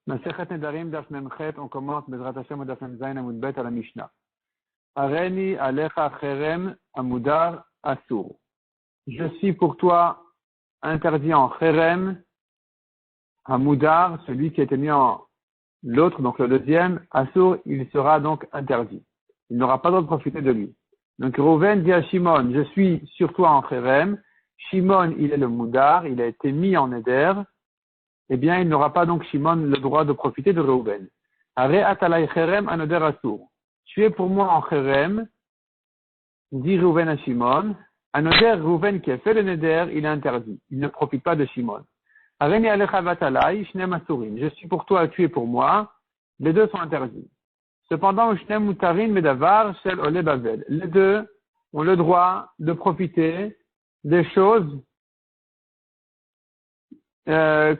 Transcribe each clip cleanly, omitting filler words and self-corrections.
Masechet Nedarim Daf Memchet, on commence Bezrat Hashem au Daf Mem Zayin Amud Bet à la Mishnah. Areni Alecha Cherem Amudar Asur. Je suis pour toi interdit en Cherem, Amudar, celui qui a été mis en l'autre, donc le deuxième, Asur, il sera donc interdit. Il n'aura pas le droit de profiter de lui. Donc Reuven dit à Shimon, je suis sur toi en Cherem. Shimon, il est le Mudar, il a été mis en Eder. Eh bien, il n'aura pas donc Shimon le droit de profiter de Reuven. Are atalai cherem anoder asur. Tu es pour moi en cherem, dit Reuven à Shimon. Anoder, Reuven qui a fait le neder, il est interdit. Il ne profite pas de Shimon. Areni alecha vatalai shnem asurim. Je suis pour toi, tu es pour moi. Les deux sont interdits. Cependant, shnem mutarin medavar shel ole bavel. Les deux ont le droit de profiter des choses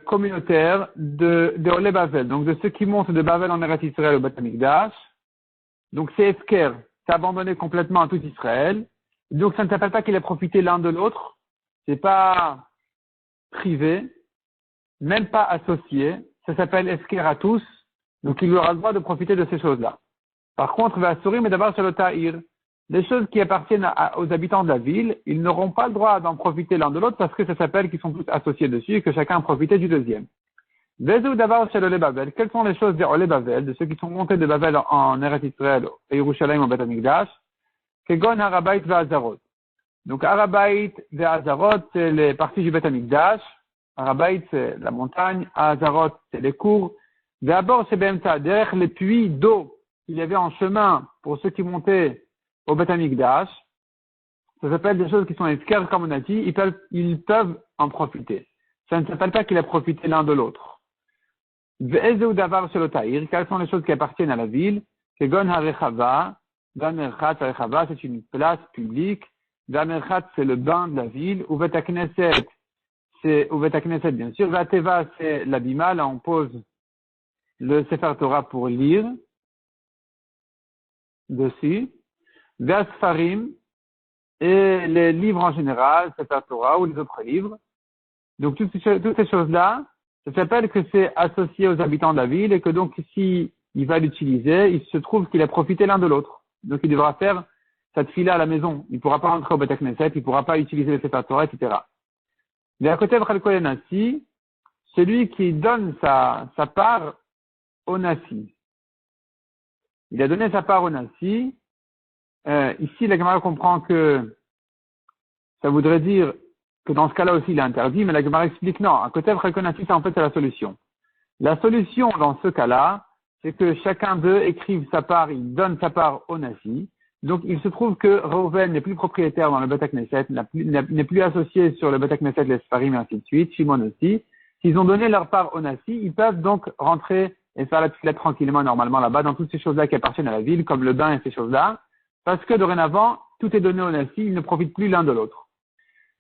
communautaire de Olé Bavel, donc de ceux qui montent de Bavel en Eretz Israël au Beth Amikdash. Donc c'est Efker, c'est abandonné complètement à tout Israël. Donc ça ne s'appelle pas qu'il a profité l'un de l'autre, c'est pas privé, même pas associé, ça s'appelle Efker à tous, donc il aura le droit de profiter de ces choses-là. Par contre, Vasurim et d'abord sur le Ta'ir, les choses qui appartiennent aux habitants de la ville, ils n'auront pas le droit d'en profiter l'un de l'autre parce que ça s'appelle qu'ils sont tous associés dessus et que chacun a profité du deuxième. Vezou d'abord chez le Bavel. Quelles sont les choses des Olé Bavel, de ceux qui sont montés de Bavel en Eretz Israël et Yerushalayim au Beth Amikdash? Kegon Harabait ve'Azarot. Donc Harabait ve'Azarot, c'est les parties du Beth Amikdash. Harabait, c'est la montagne. Azarot, c'est les cours. Ve'abor, c'est Bemta. Derrière les puits d'eau qu'il y avait en chemin pour ceux qui montaient au Beth Amikdash, ça s'appelle des choses qui sont esquerres, comme on a dit, ils peuvent en profiter. Ça ne s'appelle pas qu'il a profité l'un de l'autre. Ve'ezeu davar shel Ta'ir, quelles sont les choses qui appartiennent à la ville? Kegon harechava, Vamerchat harechava, c'est une place publique. Vamerchat, c'est le bain de la ville. Uvet hakneset, c'est Uvet hakneset, bien sûr. Vateva, c'est l'abima, là on pose le Sefer Torah pour lire dessus. Vesfarim, et les livres en général, Sefer Torah ou les autres livres. Donc toutes ces choses-là, ça s'appelle que c'est associé aux habitants de la ville et que donc si il va l'utiliser, il se trouve qu'il a profité l'un de l'autre. Donc il devra faire sa tfila à la maison. Il ne pourra pas rentrer au Beth Knesset, il ne pourra pas utiliser le Sefer Torah, etc. Mais à côté de Chalko Nasi, celui qui donne sa part au Nasi. Il a donné sa part au Nasi. Ici, la Gemara comprend que ça voudrait dire que dans ce cas-là aussi, il est interdit, mais la Gemara explique non. À côté de Rekonati, ça en fait, c'est la solution. La solution dans ce cas-là, c'est que chacun d'eux écrive sa part, il donne sa part au Nasi. Donc, il se trouve que Reuven n'est plus propriétaire dans le Beth Knesset, n'est plus associé sur le Beth Knesset, les Sfarim et ainsi de suite, Shimon aussi. S'ils ont donné leur part au Nasi, ils peuvent donc rentrer et faire la tefila tranquillement, normalement, là-bas, dans toutes ces choses-là qui appartiennent à la ville, comme le bain et ces choses-là. Parce que dorénavant, tout est donné au Nasi, ils ne profitent plus l'un de l'autre.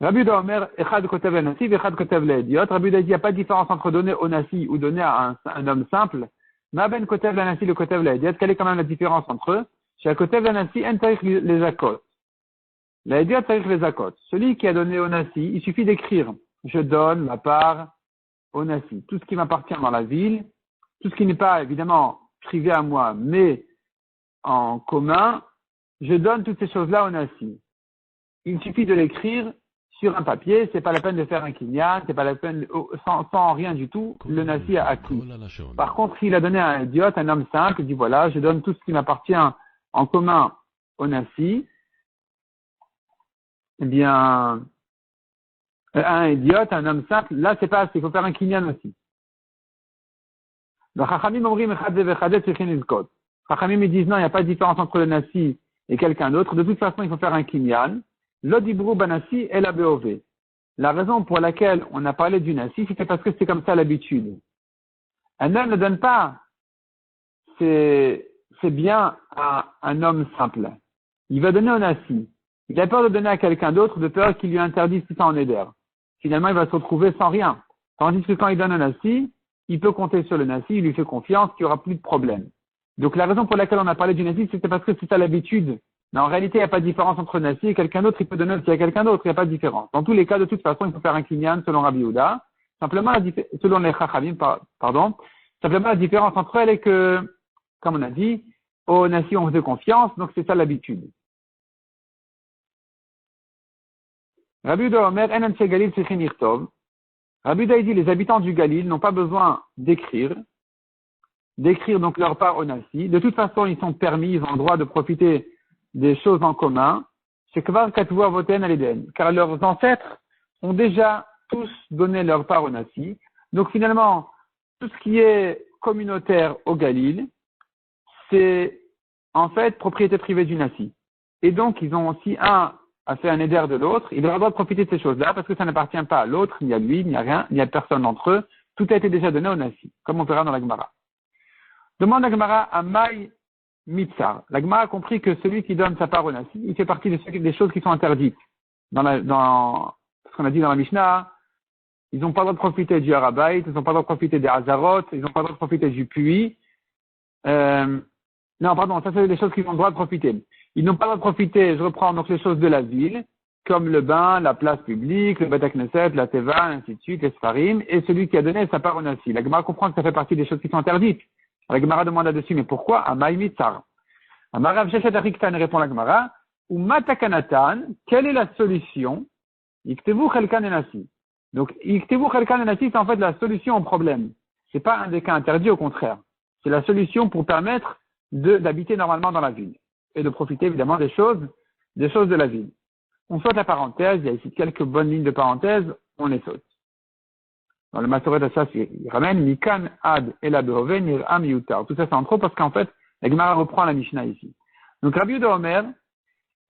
Rabbi Yehuda Omer, Echad Kotev le Nasi, Echad Kotev le Idiot. Rabbi Yehuda dit, il n'y a pas de différence entre donner au Nasi ou donner à un homme simple. Ma ben Kotev le Nasi, le Kotev le Idiot. Quelle est quand même la différence entre eux? Chez Kotev le Nasi, en tarich les akot. Le Idiot tarich les akot. Celui qui a donné au Nasi, il suffit d'écrire, je donne ma part au Nasi. Tout ce qui m'appartient dans la ville, tout ce qui n'est pas évidemment privé à moi, mais en commun, je donne toutes ces choses-là au Nasi. Il suffit de l'écrire sur un papier, c'est pas la peine de faire un kinyan, c'est pas la peine, sans rien du tout, le Nasi a acquis. Par contre, s'il a donné à un idiote, un homme simple, il dit voilà, je donne tout ce qui m'appartient en commun au Nasi, eh bien, un idiote, un homme simple, là c'est pas assez, il faut faire un kinyan aussi. Chachamim ils disent non, il n'y a pas de différence entre le Nasi et quelqu'un d'autre. De toute façon, il faut faire un kinyan. L'odibru banasi et la beove. La raison pour laquelle on a parlé du Nasi, c'était parce que c'est comme ça l'habitude. Un homme ne donne pas c'est bien à un homme simple. Il va donner au Nasi. Il a peur de donner à quelqu'un d'autre, de peur qu'il lui interdise tout ça en éder. Finalement, il va se retrouver sans rien. Tandis que quand il donne au Nasi, il peut compter sur le Nasi, il lui fait confiance, qu'il n'y aura plus de problème. Donc la raison pour laquelle on a parlé du Nasi, c'était parce que c'est à l'habitude. Mais en réalité, il n'y a pas de différence entre Nasi et quelqu'un d'autre, il peut donner aussi à quelqu'un d'autre, il n'y a pas de différence. Dans tous les cas, de toute façon, il faut faire un kinyan selon Rabbi Yehuda. Simplement, selon les Chachamim, Simplement, la différence entre elles est que, comme on a dit, aux nations on faisait confiance, donc c'est ça l'habitude. Rabbi Yehuda Omer, En Anshe Galil Tzrichin Lichtov. Rabbi Yehuda dit, les habitants du Galil n'ont pas besoin d'écrire donc leur part au Nasi. De toute façon, ils sont permis, ils ont le droit de profiter des choses en commun. C'est Kvar Katvu Avoten Aleden, car leurs ancêtres ont déjà tous donné leur part au Nasi. Donc finalement, tout ce qui est communautaire au Galil, c'est en fait propriété privée du Nasi. Et donc, ils ont aussi un a fait un éder de l'autre, il aura le droit de profiter de ces choses-là parce que ça n'appartient pas à l'autre, ni à lui, ni à rien, ni à personne d'entre eux. Tout a été déjà donné au Nasi, comme on verra dans la Gemara. Demande la Gemara à Maï Mitzar. La Gemara a compris que celui qui donne sa part au Nasi, il fait partie des choses qui sont interdites. Dans ce qu'on a dit dans la Mishnah, ils n'ont pas le droit de profiter du Harabait, ils n'ont pas le droit de profiter des Hazarot, ils n'ont pas le droit de profiter du puits. Non, pardon, ça c'est des choses qu'ils ont le droit de profiter. Ils n'ont pas le droit de profiter, je reprends donc les choses de la ville, comme le bain, la place publique, le Beth Knesset, la Teva, ainsi de suite, les Sfarim, et celui qui a donné sa part au Nasi. La Gemara comprend que ça fait partie des choses qui sont interdites. La Gemara demande là-dessus, mais pourquoi? Amaï Mitzar. Amarav Shechet Ariktan répond la Gemara, ou Matakanatan, quelle est la solution? Iktevu Chelkan et Nasi. Donc, Iktevu Chelkan et Nasi, c'est en fait la solution au problème. C'est pas un des cas interdits, au contraire. C'est la solution pour permettre d'habiter normalement dans la ville. Et de profiter évidemment des choses de la ville. On saute la parenthèse, il y a ici quelques bonnes lignes de parenthèse, on les saute. Dans le Masoret d'Assas, il ramène Mikan Ad Ela Behoven Nir'am Yutar. Tout ça c'est en trop parce qu'en fait, la Gemara reprend la Mishnah ici. Donc Rabbi Yehuda Omer,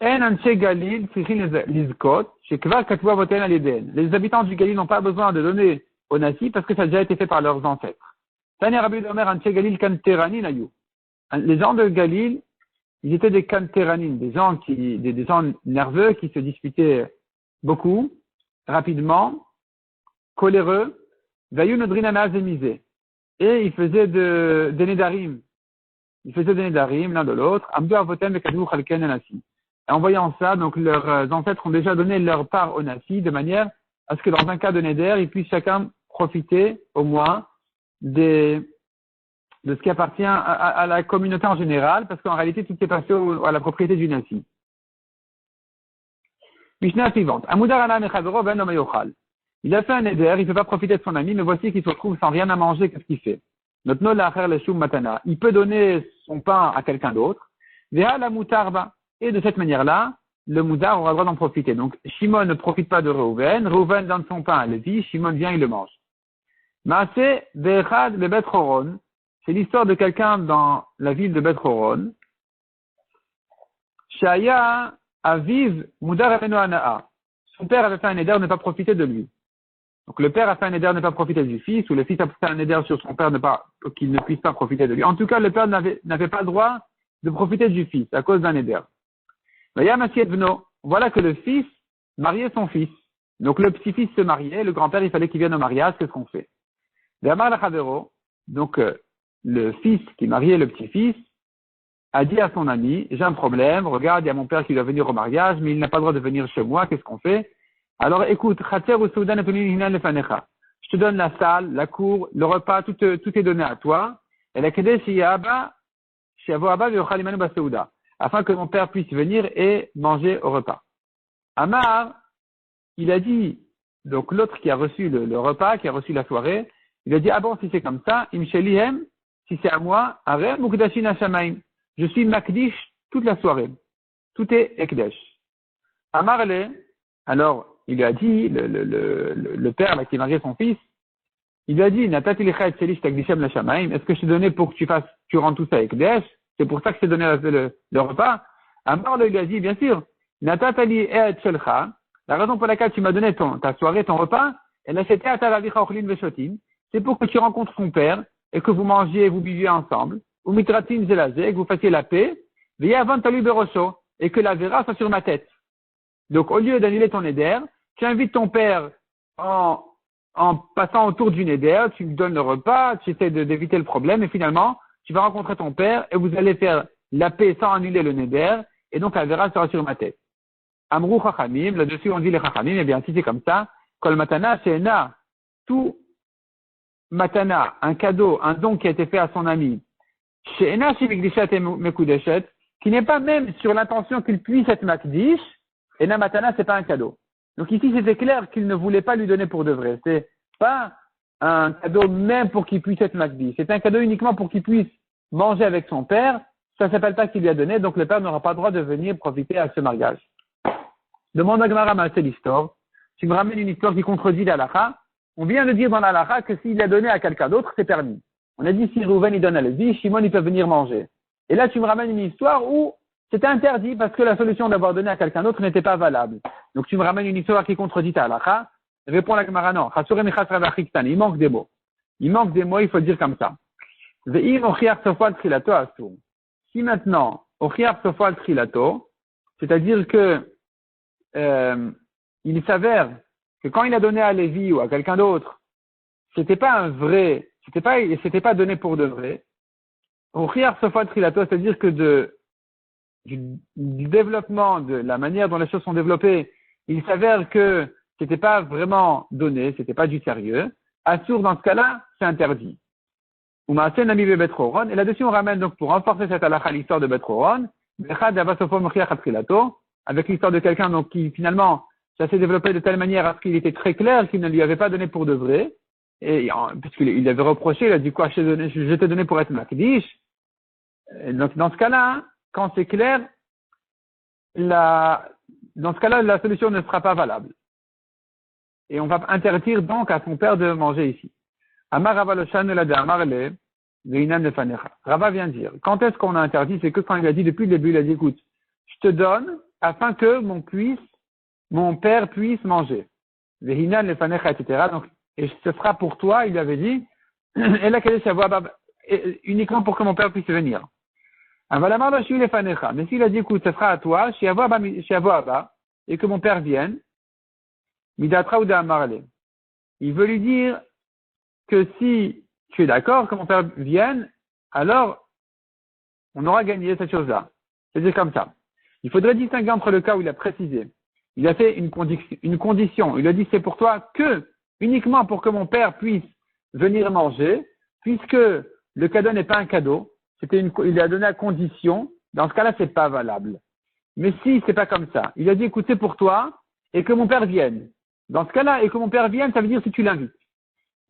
En Anshe Galil Tzrichin Lizkot, Shekvar Katvu Avoten Aleden. Les habitants du Galil n'ont pas besoin de donner au Nasi parce que ça a déjà été fait par leurs ancêtres. Tani Rabbi Yehuda Omer Anshe Galil Kanterani Nayu. Les gens de Galil, ils étaient des kantéranines, des gens nerveux qui se disputaient beaucoup, rapidement, coléreux, vayu nodrinana zemisé. Et ils faisaient des nedarim. Ils faisaient des nedarim l'un de l'autre, amdu avotem et kadou chalken nasi. En voyant ça, donc leurs ancêtres ont déjà donné leur part au nasi de manière à ce que dans un cas de neder, ils puissent chacun profiter au moins de ce qui appartient à la communauté en général, parce qu'en réalité, tout s'est passé à la propriété du Nasi. Mishnah suivante. Amudarana mechavero ben omayochal. Il a fait un éder, il ne peut pas profiter de son ami, mais voici qu'il se retrouve sans rien à manger, qu'est-ce qu'il fait? Notno la'acher leshum matana. Il peut donner son pain à quelqu'un d'autre. Veha la mutarba. Et de cette manière-là, le moudar aura le droit d'en profiter. Donc, Shimon ne profite pas de Reuven. Reuven donne son pain à Lévi. Shimon vient, il le mange. Maaseh be'echad be'bet choron. C'est l'histoire de quelqu'un dans la ville de Beth Horon. Shaya aviv mudar aveno anaa. Son père avait fait un éder de ne pas profiter de lui. Donc le père a fait un éder de ne pas profiter du fils, ou le fils a fait un éder sur son père qu'il ne puisse pas profiter de lui. En tout cas, le père n'avait pas le droit de profiter du fils à cause d'un éder. Voilà que le fils mariait son fils. Donc le petit-fils se mariait, le grand-père il fallait qu'il vienne au mariage, qu'est-ce qu'on fait? Donc le fils qui mariait le petit-fils a dit à son ami, j'ai un problème, regarde, il y a mon père qui doit venir au mariage, mais il n'a pas le droit de venir chez moi, qu'est-ce qu'on fait? Alors écoute, je te donne la salle, la cour, le repas, tout est donné à toi, et la afin que mon père puisse venir et manger au repas. Amar, il a dit, donc l'autre qui a reçu le repas, qui a reçu la soirée, il a dit, ah bon, si c'est comme ça, imshelihem, si c'est à moi, je suis makdish toute la soirée. Tout est ekdesh. Amarle, alors, il a dit, le père là, qui mariait son fils, il lui a dit, est-ce que je t'ai donné pour que tu rends tout ça ekdesh? C'est pour ça que je t'ai donné le repas. Amarle lui a dit, bien sûr, la raison pour laquelle tu m'as donné ta soirée, ton repas, c'est pour que tu rencontres son père, et que vous mangiez et vous buviez ensemble, ou mitratin zelazé, que vous fassiez la paix, et que la vera soit sur ma tête. Donc, au lieu d'annuler ton éder, tu invites ton père en passant autour du éder, tu lui donnes le repas, tu essaies d'éviter le problème, et finalement, tu vas rencontrer ton père, et vous allez faire la paix sans annuler le éder, et donc la vera sera sur ma tête. Amrou chachamim, là-dessus on dit les chachamim, eh bien, si c'est comme ça, kol matana she'ena, tout matana, un cadeau, un don qui a été fait à son ami, chez Ena Shivigdishat et Mekudeshet, qui n'est pas même sur l'intention qu'il puisse être Makdish, Ena Matana, c'est pas un cadeau. Donc ici, c'était clair qu'il ne voulait pas lui donner pour de vrai. C'est pas un cadeau même pour qu'il puisse être Makdish. C'est un cadeau uniquement pour qu'il puisse manger avec son père. Ça s'appelle pas qu'il lui a donné, donc le père n'aura pas le droit de venir profiter à ce mariage. Demande à Gemara Maaseh l'histoire. Tu me ramènes une histoire qui contredit la halakha. On vient de dire dans la halakha que s'il l'a donné à quelqu'un d'autre, c'est permis. On a dit si Rouven il donne à Lévi, Shimon il peut venir manger. Et là tu me ramènes une histoire où c'était interdit parce que la solution d'avoir donné à quelqu'un d'autre n'était pas valable. Donc tu me ramènes une histoire qui contredit ta halakha. Réponds la Gemara non. Il manque des mots. Il manque des mots, il faut le dire comme ça. Si maintenant, c'est-à-dire que il s'avère que quand il a donné à Lévi ou à quelqu'un d'autre, c'était pas un vrai, c'était pas donné pour de vrai. C'est-à-dire que du développement, de la manière dont les choses sont développées, il s'avère que c'était pas vraiment donné, c'était pas du sérieux. Assour, dans ce cas-là, c'est interdit. Et là-dessus, on ramène donc pour renforcer cette halakha l'histoire de Beth-Horon, avec l'histoire de quelqu'un donc qui finalement ça s'est développé de telle manière à ce qu'il était très clair qu'il ne lui avait pas donné pour de vrai, et puisqu'il avait reproché, il a dit quoi, je t'ai donné pour être Makdish. Donc dans ce cas-là, quand c'est clair, dans ce cas-là, la solution ne sera pas valable. Et on va interdire donc à son père de manger ici. Amar Rava le Shanela de Amar le Veinan lefanecha. Rava vient dire, quand est-ce qu'on a interdit? C'est que quand il a dit depuis le début, il a dit, écoute, je te donne afin que mon père puisse manger. Veinan lefanecha, etc. Donc, et ce sera pour toi, il lui avait dit, et là, uniquement pour que mon père puisse venir. Mais s'il a dit, écoute, ce sera à toi, et que mon père vienne, midatra ou d'amarle. Il veut lui dire que si tu es d'accord que mon père vienne, alors on aura gagné cette chose-là. C'est-à-dire comme ça. Il faudrait distinguer entre le cas où il a précisé. Il a fait une condition. Il a dit c'est pour toi que, uniquement pour que mon père puisse venir manger, puisque le cadeau n'est pas un cadeau, il a donné à condition, dans ce cas-là, c'est pas valable. Mais si c'est pas comme ça, il a dit écoute, c'est pour toi, et que mon père vienne. Dans ce cas-là, et que mon père vienne, ça veut dire si tu l'invites.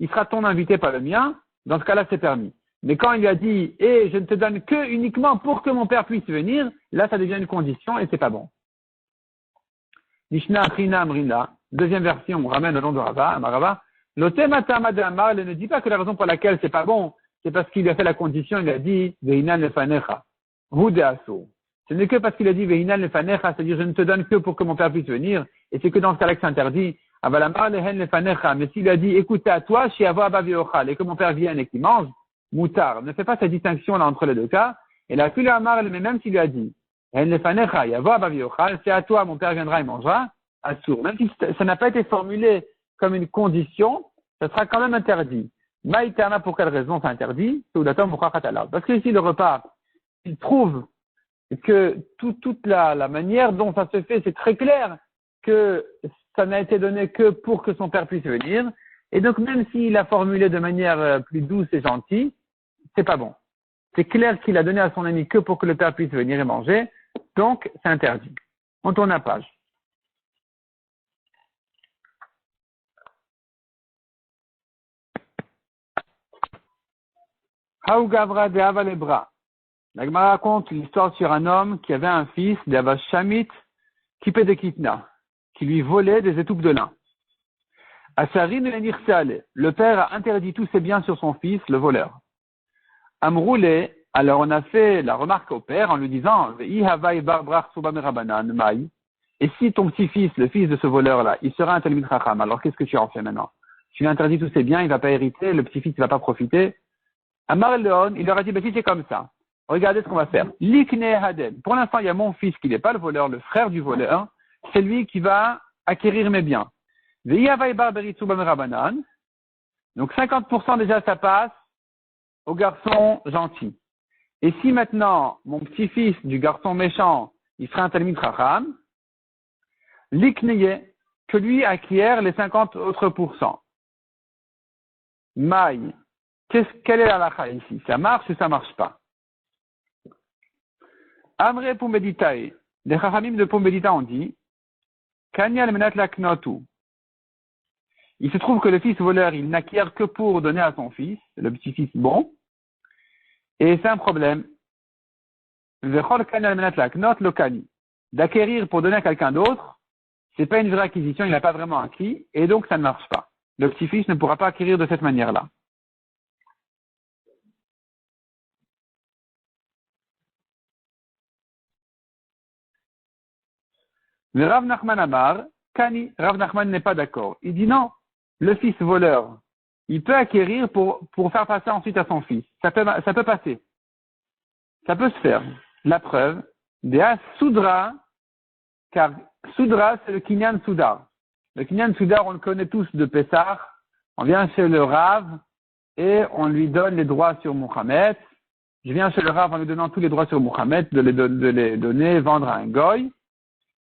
Il sera ton invité, pas le mien. Dans ce cas-là, c'est permis. Mais quand il lui a dit, je ne te donne que uniquement pour que mon père puisse venir, là, ça devient une condition et c'est pas bon. Mishnah Atrina Amrina, deuxième version, on ramène le nom de Rava, Amarava. L'otematama de Amar, ne dit pas que la raison pour laquelle c'est pas bon, c'est parce qu'il a fait la condition, il a dit, Veinan lefanecha, hudeaso. Ce n'est que parce qu'il a dit, Veinan lefanecha, c'est-à-dire, je ne te donne que pour que mon père puisse venir, et c'est que dans ce cas-là que c'est interdit. Mais s'il a dit, écoute, à toi, et que mon père vienne et qu'il mange, moutar. Ne fais pas cette distinction là entre les deux cas. Et la fille Amar, mais même s'il lui a dit, c'est à toi, mon père viendra et mangera, assour. Même si ça n'a pas été formulé comme une condition, ça sera quand même interdit. Maïtana, pour quelle raison c'est interdit? Parce que ici, le repas, il trouve que toute la manière dont ça se fait, c'est très clair que ça n'a été donné que pour que son père puisse venir. Et donc, même s'il a formulé de manière plus douce et gentille, c'est pas bon. C'est clair qu'il a donné à son ami que pour que le père puisse venir et manger. Donc, c'est interdit. On tourne la page. Haou Gavra de Avalebra. La Gemara raconte l'histoire sur un homme qui avait un fils d'Ava Shamit, Kipé de Kitna, qui lui volait des étoupes de lin. Asarine et Nirsale, le père a interdit tous ses biens sur son fils, le voleur. Amroulé, alors on a fait la remarque au père en lui disant, et si ton petit-fils, le fils de ce voleur-là, il sera un Talmid Chacham, alors qu'est-ce que tu en fais maintenant? Tu lui as interdit tous ses biens, il va pas hériter, le petit-fils ne va pas profiter. Amar Leon, il leur a dit, si c'est comme ça, regardez ce qu'on va faire. Likne Haden. Pour l'instant, il y a mon fils qui n'est pas le voleur, le frère du voleur, c'est lui qui va acquérir mes biens. Donc 50% déjà ça passe au garçon gentil. Et si maintenant mon petit-fils du garçon méchant, il sera un Talmid Chacham, l'ikneye, que lui acquiert les 50 autres pourcents. Maï. Quelle est la halakha ici? Ça marche ou ça marche pas? Amre Pumbeditae. Les Chachamim de Pumbedita ont dit, Kanyal menat laknotu. Il se trouve que le fils voleur, il n'acquiert que pour donner à son fils, le petit-fils bon, et c'est un problème. Vechol kanyal menat laknot lokani. D'acquérir pour donner à quelqu'un d'autre, c'est pas une vraie acquisition, il n'a pas vraiment acquis, et donc ça ne marche pas. Le petit-fils ne pourra pas acquérir de cette manière-là. Mais Rav Nachman Amar, Kani, Rav Nachman n'est pas d'accord. Il dit non, le fils voleur, il peut acquérir pour faire passer ensuite à son fils. Ça peut passer. Ça peut se faire. La preuve, Dea Soudra, car Soudra, c'est le Kinyan Soudar. Le Kinyan Soudar, on le connaît tous de Pessah. On vient chez le Rav et on lui donne les droits sur Mohamed. Je viens chez le Rav en lui donnant tous les droits sur Mohamed, de les donner, vendre à un goy.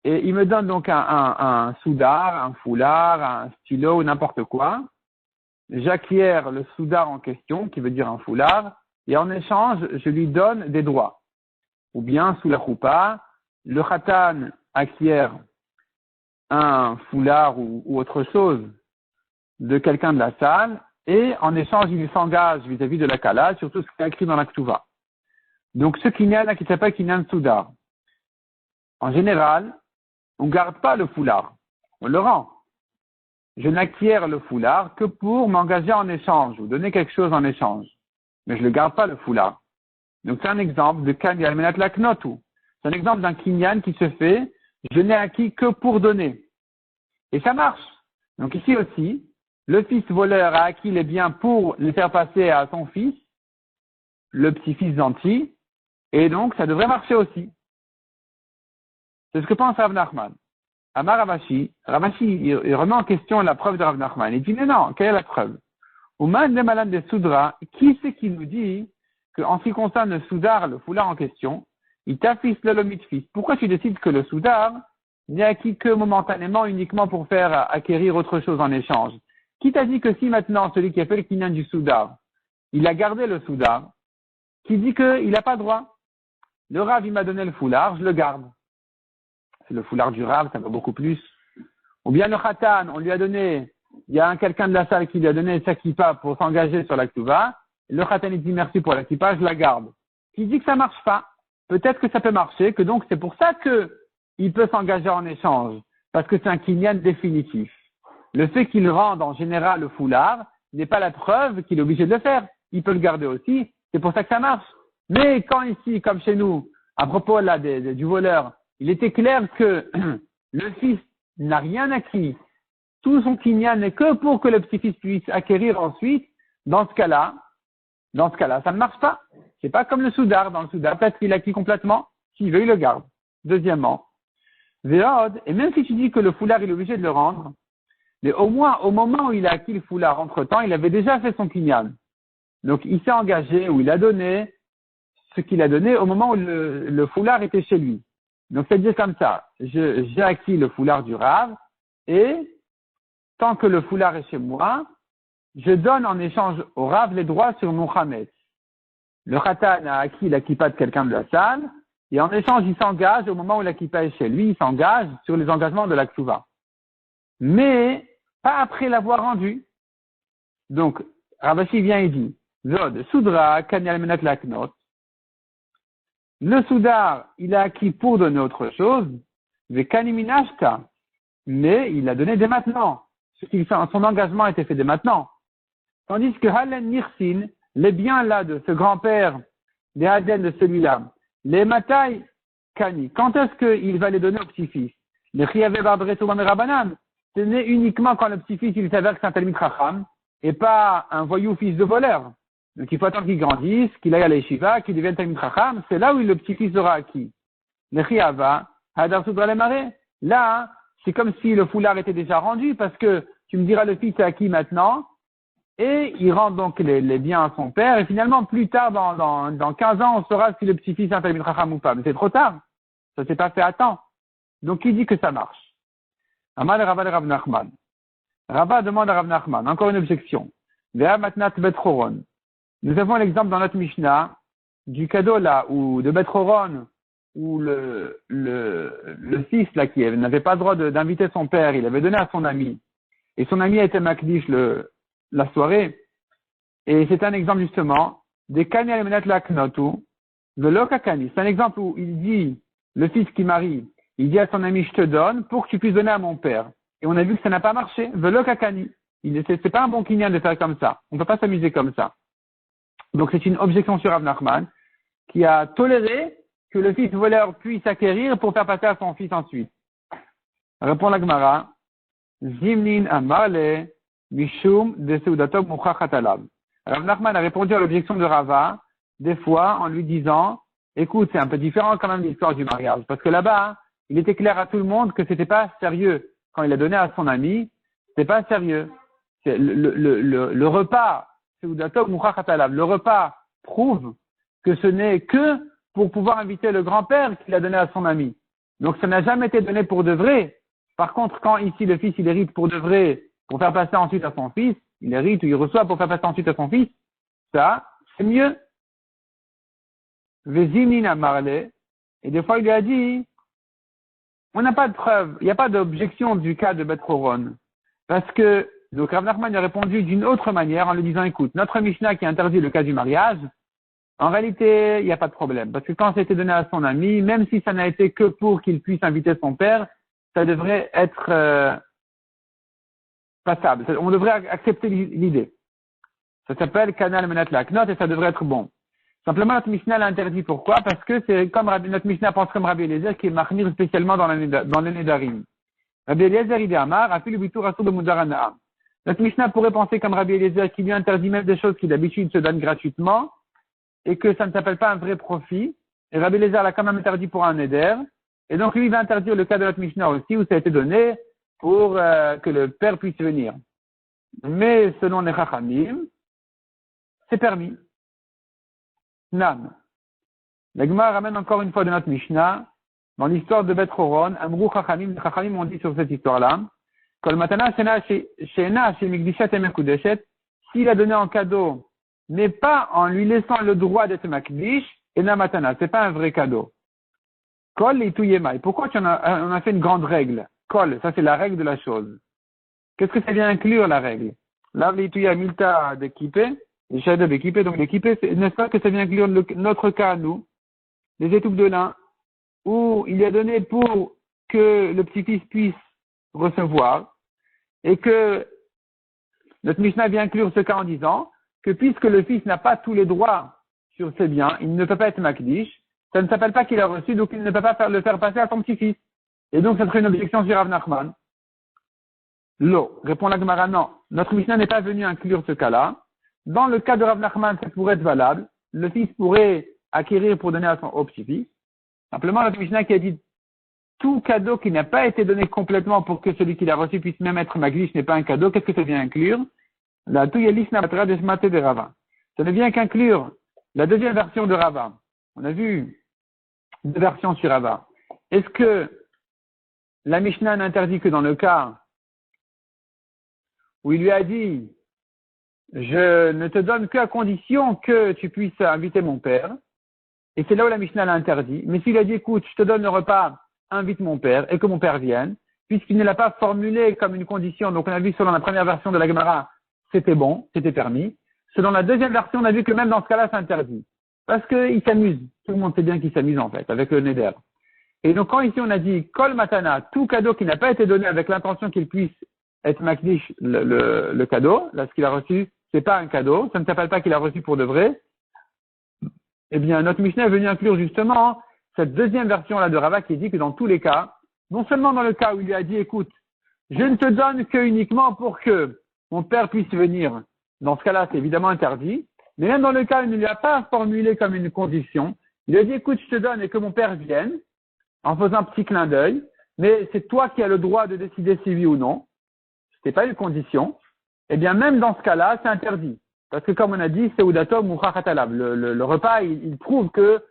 Et il me donne donc un soudar, un foulard, un stylo ou n'importe quoi. J'acquiers le soudar en question, qui veut dire un foulard, et en échange, je lui donne des droits. Ou bien, sous la choupa, le khatan acquiert un foulard ou autre chose de quelqu'un de la salle, et en échange, il s'engage vis-à-vis de la kala, sur tout ce qui est écrit dans la ktuva. Donc, ce kinyan qui s'appelle kinyan soudar. En général, on ne garde pas le foulard, on le rend. Je n'acquiers le foulard que pour m'engager en échange ou donner quelque chose en échange. Mais je ne garde pas le foulard. Donc c'est un exemple de Kanyan Menat Laknotu. C'est un exemple d'un kinyan qui se fait, je n'ai acquis que pour donner. Et ça marche. Donc ici aussi, le fils voleur a acquis les biens pour les faire passer à son fils, le petit-fils gentil, et donc ça devrait marcher aussi. C'est ce que pense Rav Nachman. Amar Ravashi, il remet en question la preuve de Rav Nachman. Il dit, mais non, quelle est la preuve? Ouman de Malan de Soudra, qui c'est qui nous dit qu'en ce qui concerne le soudar, le foulard en question, il t'affiche le mitfis. Pourquoi tu décides que le soudar n'est acquis que momentanément, uniquement pour faire acquérir autre chose en échange? Qui t'a dit que si maintenant, celui qui a fait le kinyan du soudar, il a gardé le soudar, qui dit qu'il n'a pas droit? Le Rav, il m'a donné le foulard, je le garde. C'est le foulard du Rav, ça va beaucoup plus. Ou bien le khatan, on lui a donné, il y a quelqu'un de la salle qui lui a donné sa kippa pour s'engager sur la ktuva. Le khatan, il dit merci pour la kippa, je la garde. Qui dit que ça marche pas? Peut-être que ça peut marcher, que donc c'est pour ça que il peut s'engager en échange. Parce que c'est un kinyan définitif. Le fait qu'il rende en général le foulard n'est pas la preuve qu'il est obligé de le faire. Il peut le garder aussi, c'est pour ça que ça marche. Mais quand ici, comme chez nous, à propos là du voleur, il était clair que le fils n'a rien acquis. Tout son kinyan n'est que pour que le petit-fils puisse acquérir ensuite. Dans ce cas-là, ça ne marche pas. C'est pas comme le soudar. Dans le soudar, peut-être qu'il acquis complètement. S'il veut, il le garde. Deuxièmement, Véod, et même si tu dis que le foulard, il est obligé de le rendre, mais au moins, au moment où il a acquis le foulard, entre-temps, il avait déjà fait son kinyan. Donc, il s'est engagé ou il a donné ce qu'il a donné au moment où le foulard était chez lui. Donc, c'est-à-dire comme ça, j'ai acquis le foulard du Rav, et tant que le foulard est chez moi, je donne en échange au Rav les droits sur mon Khamet. Le Khatan a acquis la kippa de quelqu'un de la salle, et en échange, il s'engage, au moment où la kippa est chez lui, il s'engage sur les engagements de la ktuva. Mais, pas après l'avoir rendu. Donc, Ravashi vient et dit, Zod, Soudra, Kanyal Menat Laknot. Le soudar, il a acquis pour donner autre chose, mais Kaniminashta, mais il l'a donné dès maintenant. Son engagement a été fait dès maintenant. Tandis que Halen Nirsin, les biens là de ce grand-père, des Haden de celui-là, les Matai Kani, quand est-ce qu'il va les donner au petit-fils? Les Chiyavé Barbreto Mamerabanan, ce n'est uniquement quand le petit-fils il s'avère que c'est un Talmid Chacham, et pas un voyou fils de voleur. Donc il faut attendre qu'il grandisse, qu'il aille à l'Eshiva, qu'il devienne Talmid Chacham, c'est là où le petit-fils sera acquis. Les Chiyava, Hadar Soudra les Maré, là, c'est comme si le foulard était déjà rendu, parce que tu me diras le fils est acquis maintenant, et il rend donc les biens à son père, et finalement, plus tard, dans 15 ans, on saura si le petit-fils est un Talmid Chacham ou pas. Mais c'est trop tard. Ça s'est pas fait à temps. Donc, il dit que ça marche. Amal Rava de Rav Nachman. Rava demande à Rav Nachman, encore une objection. Vea matnat betchoron. Nous avons l'exemple dans notre Mishnah du cadeau là, ou de betchoron, où le fils là qui n'avait pas le droit d'inviter son père, il avait donné à son ami. Et son ami a été makdish la soirée. Et c'est un exemple justement des kani al-menat laknotu, velo kakani. C'est un exemple où il dit, le fils qui marie, il dit à son ami, je te donne pour que tu puisses donner à mon père. Et on a vu que ça n'a pas marché. Velo kakani. C'est pas un bon kinyan de faire comme ça. On ne peut pas s'amuser comme ça. Donc c'est une objection sur Rav Nachman qui a toléré que le fils voleur puisse acquérir pour faire passer à son fils ensuite. Répond la Gemara. Zimnin amale mishum de seudatom muchachat alav. Rav Nachman a répondu à l'objection de Rava, des fois, en lui disant, écoute, c'est un peu différent quand même l'histoire du mariage, parce que là-bas, il était clair à tout le monde que c'était pas sérieux. Quand il a donné à son ami, c'était pas sérieux. Le repas, seudatom muchachat alav, le repas prouve que ce n'est que pour pouvoir inviter le grand-père qu'il a donné à son ami. Donc ça n'a jamais été donné pour de vrai. Par contre, quand ici le fils il hérite pour de vrai, pour faire passer ensuite à son fils, il hérite ou il reçoit pour faire passer ensuite à son fils, ça, c'est mieux. Vezimina marle, et des fois il lui a dit, on n'a pas de preuve, il n'y a pas d'objection du cas de Betchoron. Parce que, donc Rav Nachman a répondu d'une autre manière en lui disant, écoute, notre Mishnah qui interdit le cas du mariage, en réalité, il n'y a pas de problème. Parce que quand ça a été donné à son ami, même si ça n'a été que pour qu'il puisse inviter son père, ça devrait être passable. On devrait accepter l'idée. Ça s'appelle Kanal Menat Laknot et ça devrait être bon. Simplement, notre Mishnah l'a interdit. Pourquoi? Parce que c'est comme notre Mishnah pense comme Rabbi Eliezer qui est marmir spécialement dans les Nedarim. Rabbi Eliezer, il est amar, a fait le bitur asur de Mudaranaam. Notre Mishnah pourrait penser comme Rabbi Eliezer qui lui interdit même des choses qui d'habitude se donnent gratuitement et que ça ne s'appelle pas un vrai profit. Et Rabbi Eliezer l'a quand même interdit pour un Neder. Et donc, lui, il va interdire le cas de notre Mishnah aussi, où ça a été donné pour que le père puisse venir. Mais selon les Chachamim, c'est permis. Nam. La Gemara ramène encore une fois de notre Mishnah, dans l'histoire de Betchoron, Amrou Chachamim, les Chachamim ont dit sur cette histoire-là, Kol matana she'ena she'mikdishat emekudeshet, s'il a donné en cadeau, mais pas en lui laissant le droit d'être makdish, ena matana, c'est pas un vrai cadeau. Kol et tuyemai. Pourquoi on a fait une grande règle? Kol, ça c'est la règle de la chose. Qu'est-ce que ça vient inclure la règle? Là, l'ituya milta d'équipé, et shadab d'équipé, donc l'équipé, n'est-ce pas que ça vient inclure notre cas, nous, les étoupes de lin, où il a donné pour que le petit-fils puisse recevoir, et que notre Mishnah vient inclure ce cas en disant que puisque le fils n'a pas tous les droits sur ses biens, il ne peut pas être makdish, ça ne s'appelle pas qu'il a reçu, donc il ne peut pas le faire passer à son petit-fils. Et donc, ça serait une objection sur Rav Nachman. L'eau. Répond la Gemara, non. Notre Mishnah n'est pas venu inclure ce cas-là. Dans le cas de Rav Nachman, ça pourrait être valable. Le fils pourrait acquérir pour donner au petit-fils. Simplement, notre Mishnah qui a dit tout cadeau qui n'a pas été donné complètement pour que celui qui l'a reçu puisse même être magdish n'est pas un cadeau. Qu'est-ce que ça vient inclure? La Touyelisna Batra de Shmate de Rava. Ça ne vient qu'inclure la deuxième version de Rava. On a vu deux versions sur Rava. Est-ce que la Mishnah n'interdit que dans le cas où il lui a dit je ne te donne qu'à condition que tu puisses inviter mon père, et c'est là où la Mishnah l'a interdit. Mais s'il a dit écoute, je te donne le repas, invite mon père, et que mon père vienne, puisqu'il ne l'a pas formulé comme une condition, donc on a vu selon la première version de la Gemara, c'était bon, c'était permis. Selon la deuxième version, on a vu que même dans ce cas-là, c'est interdit. Parce qu'il s'amuse. Tout le monde sait bien qu'il s'amuse en fait, avec le Neder. Et donc quand ici on a dit Kol Matana, tout cadeau qui n'a pas été donné avec l'intention qu'il puisse être makdish le cadeau, là ce qu'il a reçu, c'est pas un cadeau, ça ne s'appelle pas qu'il a reçu pour de vrai. Eh bien, notre Mishnah est venu inclure justement cette deuxième version-là de Rava qui dit que dans tous les cas, non seulement dans le cas où il lui a dit écoute, je ne te donne que uniquement pour que mon père puisse venir, dans ce cas-là c'est évidemment interdit, mais même dans le cas où il ne lui a pas formulé comme une condition, il a dit écoute, je te donne et que mon père vienne, en faisant un petit clin d'œil, mais c'est toi qui as le droit de décider si oui ou non. C'est pas une condition. Eh bien, même dans ce cas-là, c'est interdit. Parce que comme on a dit, c'est Udatom ou Chachatalab. Le repas, il prouve que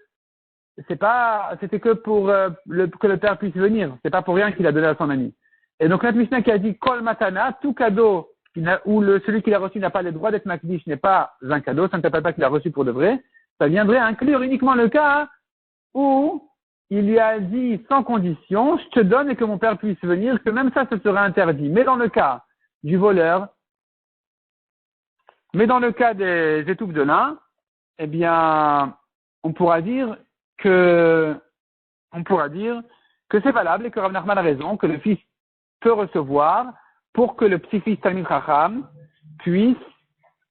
c'était que pour que le père puisse venir. C'est pas pour rien qu'il a donné à son ami. Et donc, notre Mishnah qui a dit Kol Matana, tout cadeau celui qui l'a reçu n'a pas le droit d'être makdish, n'est pas un cadeau, ça ne s'appelle pas qu'il l'a reçu pour de vrai. Ça viendrait inclure uniquement le cas où il lui a dit sans condition, je te donne et que mon père puisse venir, que même ça, ce serait interdit. Mais dans le cas du voleur, mais dans le cas des étouffes de lin, eh bien, on pourra dire que c'est valable et que Rav Nachman a raison, que le fils peut recevoir pour que le petit-fils Talmid Chacham puisse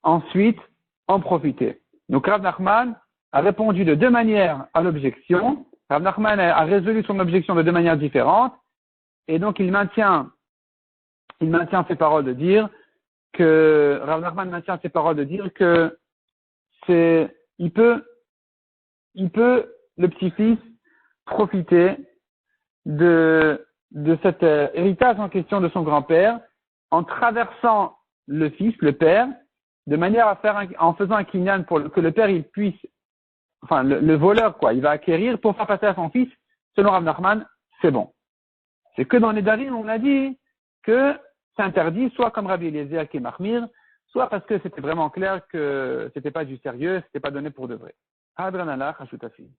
ensuite en profiter. Donc Rav Nachman a répondu de deux manières à l'objection. Rav Nachman a résolu son objection de deux manières différentes, et donc il maintient ses paroles de dire que Rav Nachman maintient ses paroles de dire que il peut le petit-fils profiter de cet héritage en question de son grand-père en traversant le fils, le père, de manière en faisant un kinyan pour que le père il puisse, enfin le voleur quoi, il va acquérir pour faire passer à son fils. Selon Rav Nachman, c'est bon. C'est que dans les Darim, on a dit que c'est interdit, soit comme Rabbi Eliezer qui est Mahmir, soit parce que c'était vraiment clair que c'était pas du sérieux, c'était pas donné pour de vrai. Adranallah, Hashutafi.